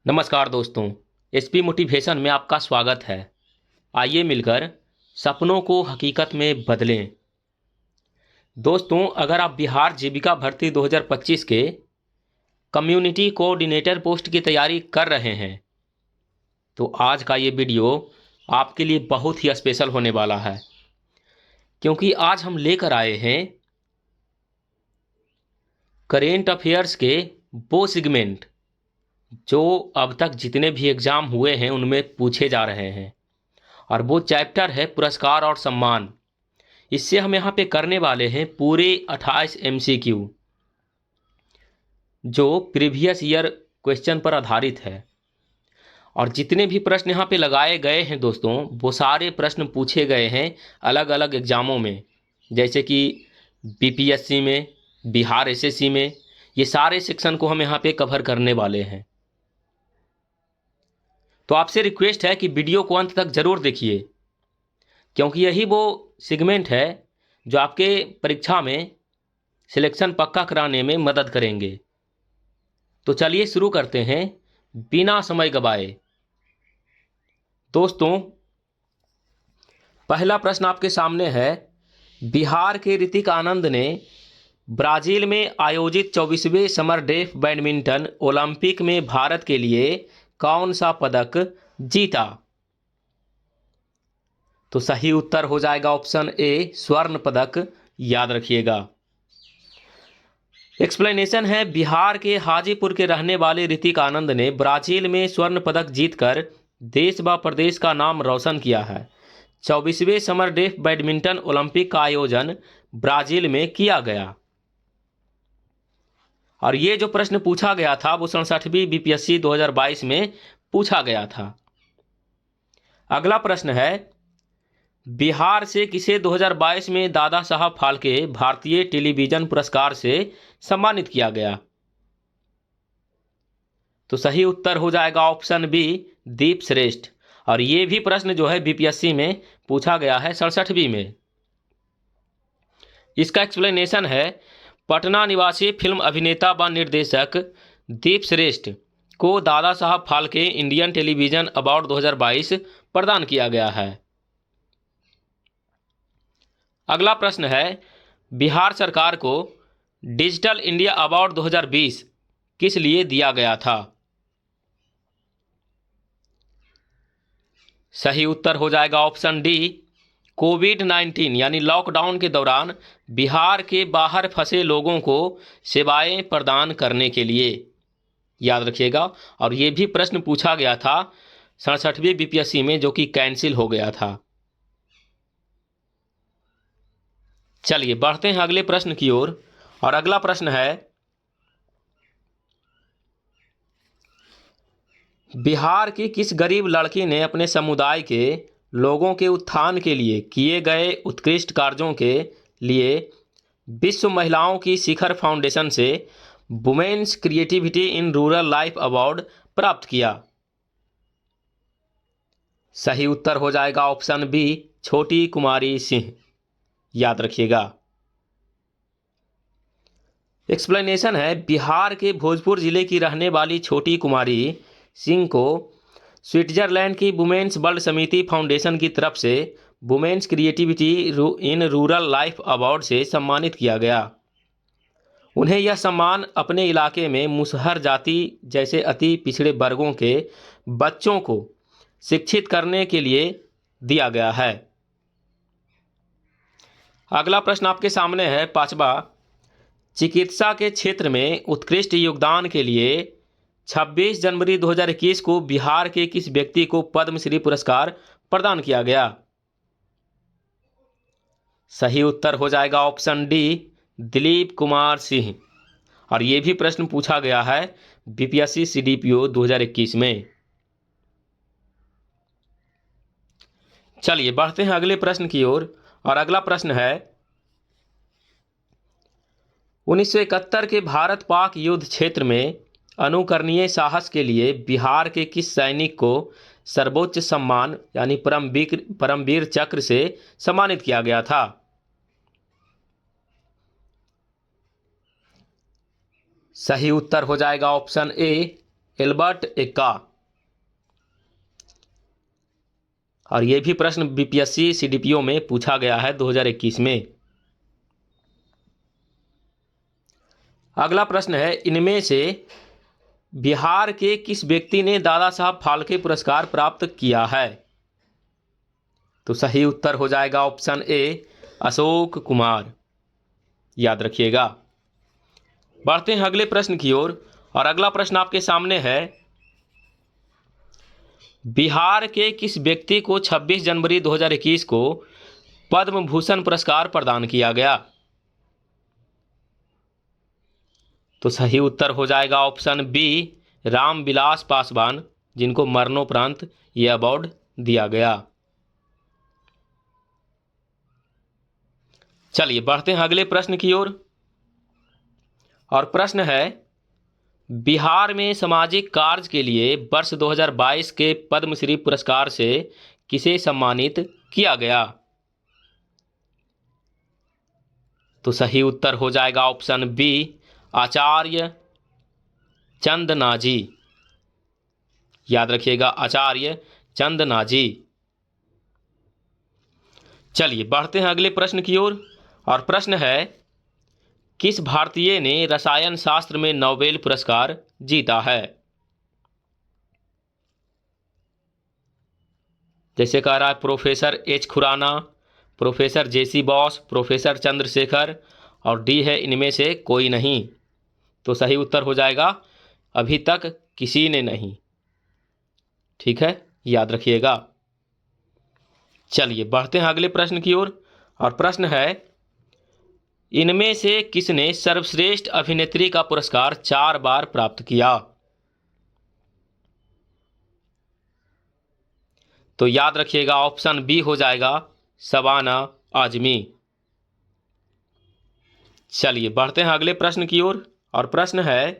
नमस्कार दोस्तों, SP motivation में आपका स्वागत है। आइए मिलकर सपनों को हकीकत में बदलें। दोस्तों, अगर आप बिहार जीविका भर्ती 2025 के कम्युनिटी कोऑर्डिनेटर पोस्ट की तैयारी कर रहे हैं तो आज का ये वीडियो आपके लिए बहुत ही स्पेशल होने वाला है, क्योंकि आज हम लेकर आए हैं करेंट अफेयर्स के वो सेगमेंट जो अब तक जितने भी एग्ज़ाम हुए हैं उनमें पूछे जा रहे हैं, और वो चैप्टर है पुरस्कार और सम्मान। इससे हम यहाँ पे करने वाले हैं पूरे 28 MCQ जो प्रीवियस ईयर क्वेश्चन पर आधारित है। और जितने भी प्रश्न यहाँ पे लगाए गए हैं दोस्तों, वो सारे प्रश्न पूछे गए हैं अलग अलग एग्ज़ामों में, जैसे कि BPSC में, बिहार SSC में। ये सारे सेक्शन को हम यहाँ पे कवर करने वाले हैं। तो आपसे रिक्वेस्ट है कि वीडियो को अंत तक ज़रूर देखिए, क्योंकि यही वो सेगमेंट है जो आपके परीक्षा में सिलेक्शन पक्का कराने में मदद करेंगे। तो चलिए शुरू करते हैं बिना समय गवाए। दोस्तों, पहला प्रश्न आपके सामने है। बिहार के ऋतिक आनंद ने ब्राज़ील में आयोजित 24वें समर डेफ बैडमिंटन ओलंपिक में भारत के लिए कौन सा पदक जीता? तो सही उत्तर हो जाएगा ऑप्शन ए, स्वर्ण पदक। याद रखिएगा। एक्सप्लेनेशन है, बिहार के हाजीपुर के रहने वाले ऋतिक आनंद ने ब्राजील में स्वर्ण पदक जीतकर देश व प्रदेश का नाम रोशन किया है। 24वें समर डेफ बैडमिंटन ओलंपिक का आयोजन ब्राजील में किया गया। और ये जो प्रश्न पूछा गया था वो 67वीं BPSC 2022 में पूछा गया था। अगला प्रश्न है, बिहार से किसे 2022 में दादा साहब फाल्के भारतीय टेलीविजन पुरस्कार से सम्मानित किया गया? तो सही उत्तर हो जाएगा ऑप्शन बी, दीप श्रेष्ठ। और ये भी प्रश्न जो है BPSC में पूछा गया है 67वीं में। इसका एक्सप्लेनेशन है, पटना निवासी फिल्म अभिनेता व निर्देशक दीप श्रेष्ठ को Dada Saheb Phalke Indian television award 2022 प्रदान किया गया है। अगला प्रश्न है, बिहार सरकार को डिजिटल इंडिया अवार्ड 2020 किस लिए दिया गया था? सही उत्तर हो जाएगा ऑप्शन डी, कोविड-19 यानी लॉकडाउन के दौरान बिहार के बाहर फंसे लोगों को सेवाएं प्रदान करने के लिए। याद रखिएगा। और ये भी प्रश्न पूछा गया था 67वीं BPSC में, जो कि कैंसिल हो गया था। चलिए बढ़ते हैं अगले प्रश्न की ओर। और अगला प्रश्न है, बिहार की किस गरीब लड़की ने अपने समुदाय के लोगों के उत्थान के लिए किए गए उत्कृष्ट कार्यों के लिए विश्व महिलाओं की शिखर फाउंडेशन से women's creativity in rural life award प्राप्त किया? सही उत्तर हो जाएगा ऑप्शन बी, छोटी कुमारी सिंह। याद रखिएगा। एक्सप्लेनेशन है, बिहार के भोजपुर जिले की रहने वाली छोटी कुमारी सिंह को स्विट्जरलैंड की वुमेन्स वर्ल्ड समिति फाउंडेशन की तरफ से women's creativity in rural life award से सम्मानित किया गया। उन्हें यह सम्मान अपने इलाके में मुसहर जाति जैसे अति पिछड़े वर्गों के बच्चों को शिक्षित करने के लिए दिया गया है। अगला प्रश्न आपके सामने है, पांचवा। चिकित्सा के क्षेत्र में उत्कृष्ट योगदान के लिए 26 जनवरी 2021 को बिहार के किस व्यक्ति को पद्मश्री पुरस्कार प्रदान किया गया? सही उत्तर हो जाएगा ऑप्शन डी, दिलीप कुमार सिंह। और ये भी प्रश्न पूछा गया है BPSC CDPO 2021 में। चलिए बढ़ते हैं अगले प्रश्न की ओर। और अगला प्रश्न है, 1971 के भारत पाक युद्ध क्षेत्र में अनुकरणीय साहस के लिए बिहार के किस सैनिक को सर्वोच्च सम्मान यानी परमवीर चक्र से सम्मानित किया गया था? सही उत्तर हो जाएगा ऑप्शन ए, एल्बर्ट एक्का। और यह भी प्रश्न बीपीएससी सीडीपीओ में पूछा गया है 2021 में। अगला प्रश्न है, इनमें से बिहार के किस व्यक्ति ने दादा साहब फाल्के पुरस्कार प्राप्त किया है? तो सही उत्तर हो जाएगा ऑप्शन ए, अशोक कुमार। याद रखिएगा। बढ़ते हैं अगले प्रश्न की ओर, और अगला प्रश्न आपके सामने है, बिहार के किस व्यक्ति को 26 जनवरी 2021 को पद्म भूषण पुरस्कार प्रदान किया गया? तो सही उत्तर हो जाएगा ऑप्शन बी, रामविलास पासवान, जिनको मरणोपरांत यह अवार्ड दिया गया। चलिए बढ़ते हैं अगले प्रश्न की ओर, और प्रश्न है, बिहार में सामाजिक कार्य के लिए वर्ष 2022 के पद्मश्री पुरस्कार से किसे सम्मानित किया गया? तो सही उत्तर हो जाएगा ऑप्शन बी, आचार्य चंदनाजी। याद रखिएगा, आचार्य चंदनाजी। चलिए बढ़ते हैं अगले प्रश्न की ओर, और प्रश्न है, किस भारतीय ने रसायन शास्त्र में नोबेल पुरस्कार जीता है? जैसे कह रहा है प्रोफेसर एच खुराना, प्रोफेसर जेसी बॉस, प्रोफेसर चंद्रशेखर, और डी है इनमें से कोई नहीं। तो सही उत्तर हो जाएगा अभी तक किसी ने नहीं। ठीक है, याद रखिएगा। चलिए बढ़ते हैं अगले प्रश्न की ओर, और प्रश्न है, इनमें से किसने सर्वश्रेष्ठ अभिनेत्री का पुरस्कार 4 बार प्राप्त किया? तो याद रखिएगा ऑप्शन बी हो जाएगा शबाना आजमी। चलिए बढ़ते हैं अगले प्रश्न की ओर, और प्रश्न है,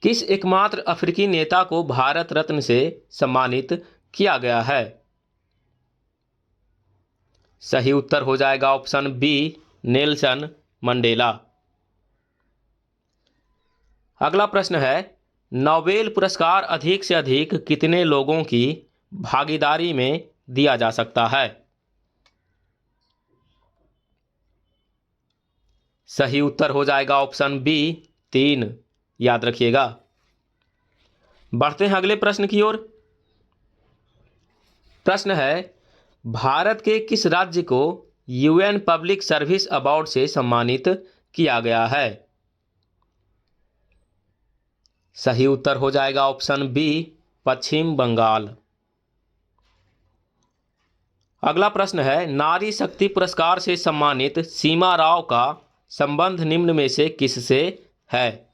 किस एकमात्र अफ्रीकी नेता को भारत रत्न से सम्मानित किया गया है? सही उत्तर हो जाएगा ऑप्शन बी, नेल्सन मंडेला। अगला प्रश्न है, नोबेल पुरस्कार अधिक से अधिक कितने लोगों की भागीदारी में दिया जा सकता है? सही उत्तर हो जाएगा ऑप्शन बी, 3। याद रखिएगा। बढ़ते हैं अगले प्रश्न की ओर, प्रश्न है, भारत के किस राज्य को यूएन पब्लिक सर्विस अवार्ड से सम्मानित किया गया है? सही उत्तर हो जाएगा ऑप्शन बी, पश्चिम बंगाल। अगला प्रश्न है, नारी शक्ति पुरस्कार से सम्मानित सीमा राव का संबंध निम्न में से किससे है?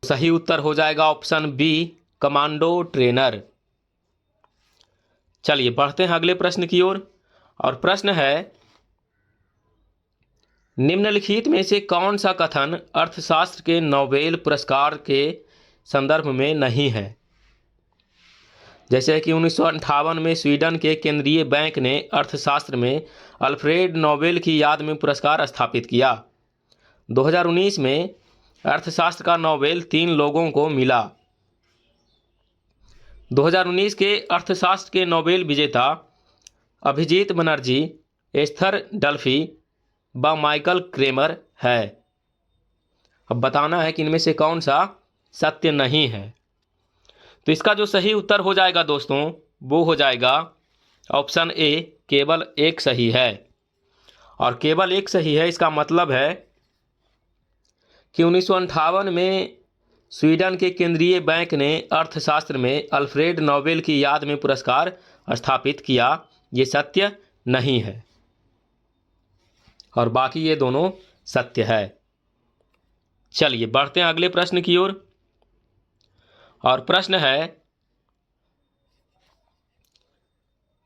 सही उत्तर हो जाएगा ऑप्शन बी, कमांडो ट्रेनर। चलिए बढ़ते हैं अगले प्रश्न की ओर, और प्रश्न है, निम्नलिखित में से कौन सा कथन अर्थशास्त्र के नोबेल पुरस्कार के संदर्भ में नहीं है? जैसे कि 1958 में स्वीडन के केंद्रीय बैंक ने अर्थशास्त्र में अल्फ्रेड नोबेल की याद में पुरस्कार स्थापित किया। 2019 में अर्थशास्त्र का नोबेल 3 लोगों को मिला। 2019 के अर्थशास्त्र के नोबेल विजेता अभिजीत बनर्जी, एस्थर डल्फी व माइकल क्रेमर है। अब बताना है कि इनमें से कौन सा सत्य नहीं है। तो इसका जो सही उत्तर हो जाएगा दोस्तों, वो हो जाएगा ऑप्शन ए, केवल एक सही है। और केवल एक सही है, इसका मतलब है कि 1958 में स्वीडन के केंद्रीय बैंक ने अर्थशास्त्र में अल्फ्रेड नोबेल की याद में पुरस्कार स्थापित किया, ये सत्य नहीं है, और बाकी ये दोनों सत्य है। चलिए बढ़ते हैं अगले प्रश्न की ओर, और प्रश्न है,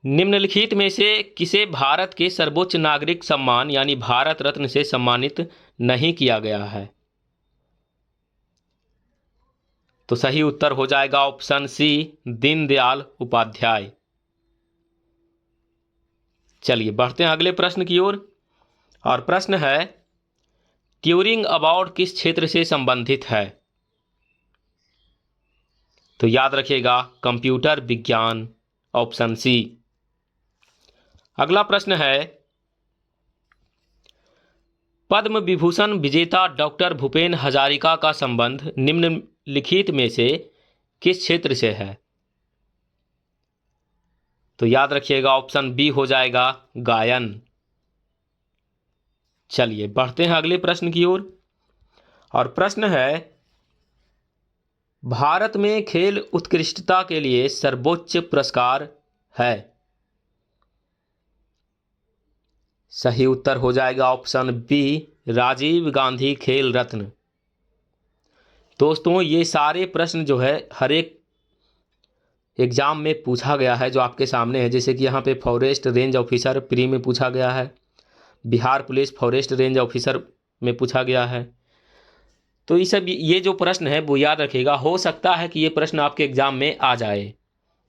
निम्नलिखित में से किसे भारत के सर्वोच्च नागरिक सम्मान यानी भारत रत्न से सम्मानित नहीं किया गया है? तो सही उत्तर हो जाएगा ऑप्शन सी, दीनदयाल उपाध्याय। चलिए बढ़ते हैं अगले प्रश्न की ओर, और प्रश्न है, ट्यूरिंग अवार्ड किस क्षेत्र से संबंधित है? तो याद रखिएगा कंप्यूटर विज्ञान, ऑप्शन सी। अगला प्रश्न है, पद्म विभूषण विजेता डॉक्टर भूपेन हजारिका का संबंध निम्नलिखित में से किस क्षेत्र से है? तो याद रखिएगा ऑप्शन बी हो जाएगा गायन। चलिए बढ़ते हैं अगले प्रश्न की ओर, और प्रश्न है, भारत में खेल उत्कृष्टता के लिए सर्वोच्च पुरस्कार है? सही उत्तर हो जाएगा ऑप्शन बी राजीव गांधी खेल रत्न। दोस्तों ये सारे प्रश्न जो है हर एक एग्जाम में पूछा गया है जो आपके सामने है। जैसे कि यहाँ पे फॉरेस्ट रेंज ऑफिसर प्री में पूछा गया है, Bihar police forest range officer में पूछा गया है। तो ये जो प्रश्न है वो याद रखिएगा। हो सकता है कि ये प्रश्न आपके एग्जाम में आ जाए।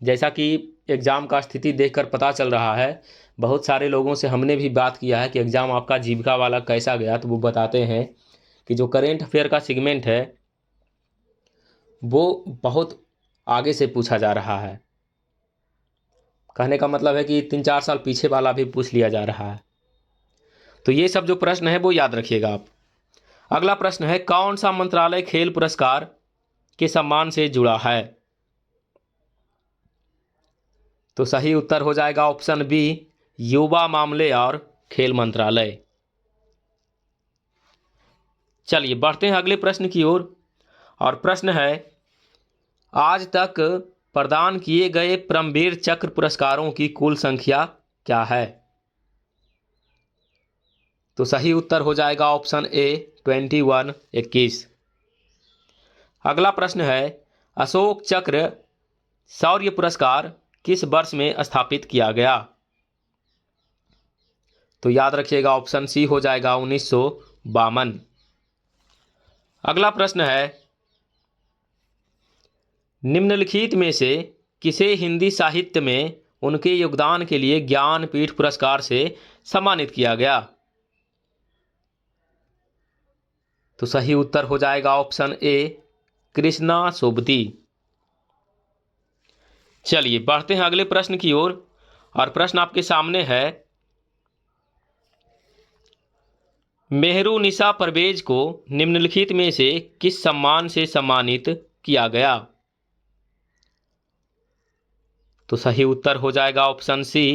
जैसा कि एग्ज़ाम का स्थिति देखकर पता चल रहा है, बहुत सारे लोगों से हमने भी बात किया है कि एग्ज़ाम आपका जीविका वाला कैसा गया, तो वो बताते हैं कि जो करेंट अफेयर का सेगमेंट है वो बहुत आगे से पूछा जा रहा है। कहने का मतलब है कि 3-4 साल पीछे वाला भी पूछ लिया जा रहा है। तो ये सब जो प्रश्न है वो याद रखिएगा आप। अगला प्रश्न है, कौन सा मंत्रालय खेल पुरस्कार के सम्मान से जुड़ा है? तो सही उत्तर हो जाएगा ऑप्शन बी युवा मामले और खेल मंत्रालय। चलिए बढ़ते हैं अगले प्रश्न की ओर, और प्रश्न है, आज तक प्रदान किए गए परमवीर चक्र पुरस्कारों की कुल संख्या क्या है? तो सही उत्तर हो जाएगा ऑप्शन ए 21 अगला प्रश्न है, अशोक चक्र शौर्य पुरस्कार किस वर्ष में स्थापित किया गया? तो याद रखिएगा ऑप्शन सी हो जाएगा 1952। अगला प्रश्न है, निम्नलिखित में से किसे हिंदी साहित्य में उनके योगदान के लिए ज्ञानपीठ पुरस्कार से सम्मानित किया गया? तो सही उत्तर हो जाएगा ऑप्शन ए कृष्णा सोबती। चलिए बढ़ते हैं अगले प्रश्न की ओर, और प्रश्न आपके सामने है, मेहरुनिसा परवेज को निम्नलिखित में से किस सम्मान से सम्मानित किया गया? तो सही उत्तर हो जाएगा ऑप्शन सी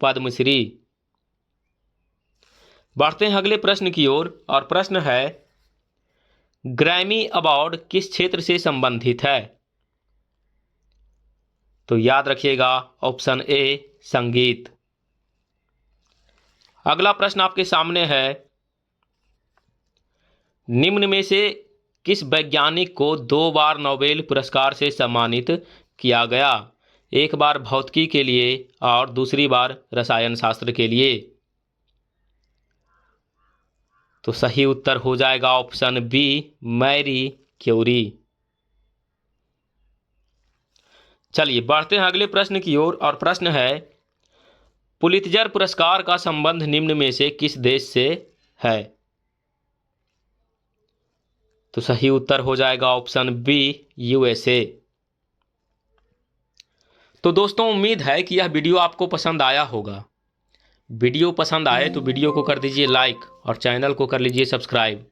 पद्मश्री। बढ़ते हैं अगले प्रश्न की ओर, और प्रश्न है, ग्रैमी अवार्ड किस क्षेत्र से संबंधित है? तो याद रखिएगा ऑप्शन ए संगीत। अगला प्रश्न आपके सामने है, निम्न में से किस वैज्ञानिक को 2 बार नोबेल पुरस्कार से सम्मानित किया गया? एक बार भौतिकी के लिए और दूसरी बार रसायन शास्त्र के लिए। तो सही उत्तर हो जाएगा ऑप्शन बी मैरी क्यूरी। चलिए बढ़ते हैं अगले प्रश्न की ओर, और प्रश्न है, पुलित्जर पुरस्कार का संबंध निम्न में से किस देश से है? तो सही उत्तर हो जाएगा ऑप्शन बी यूएसए। तो दोस्तों उम्मीद है कि यह वीडियो आपको पसंद आया होगा। वीडियो पसंद आए तो वीडियो को कर दीजिए लाइक और चैनल को कर लीजिए सब्सक्राइब,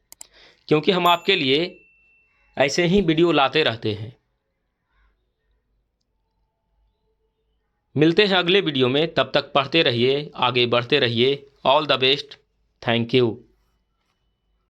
क्योंकि हम आपके लिए ऐसे ही वीडियो लाते रहते हैं। मिलते हैं अगले वीडियो में, तब तक पढ़ते रहिए, आगे बढ़ते रहिए। All the best, thank you.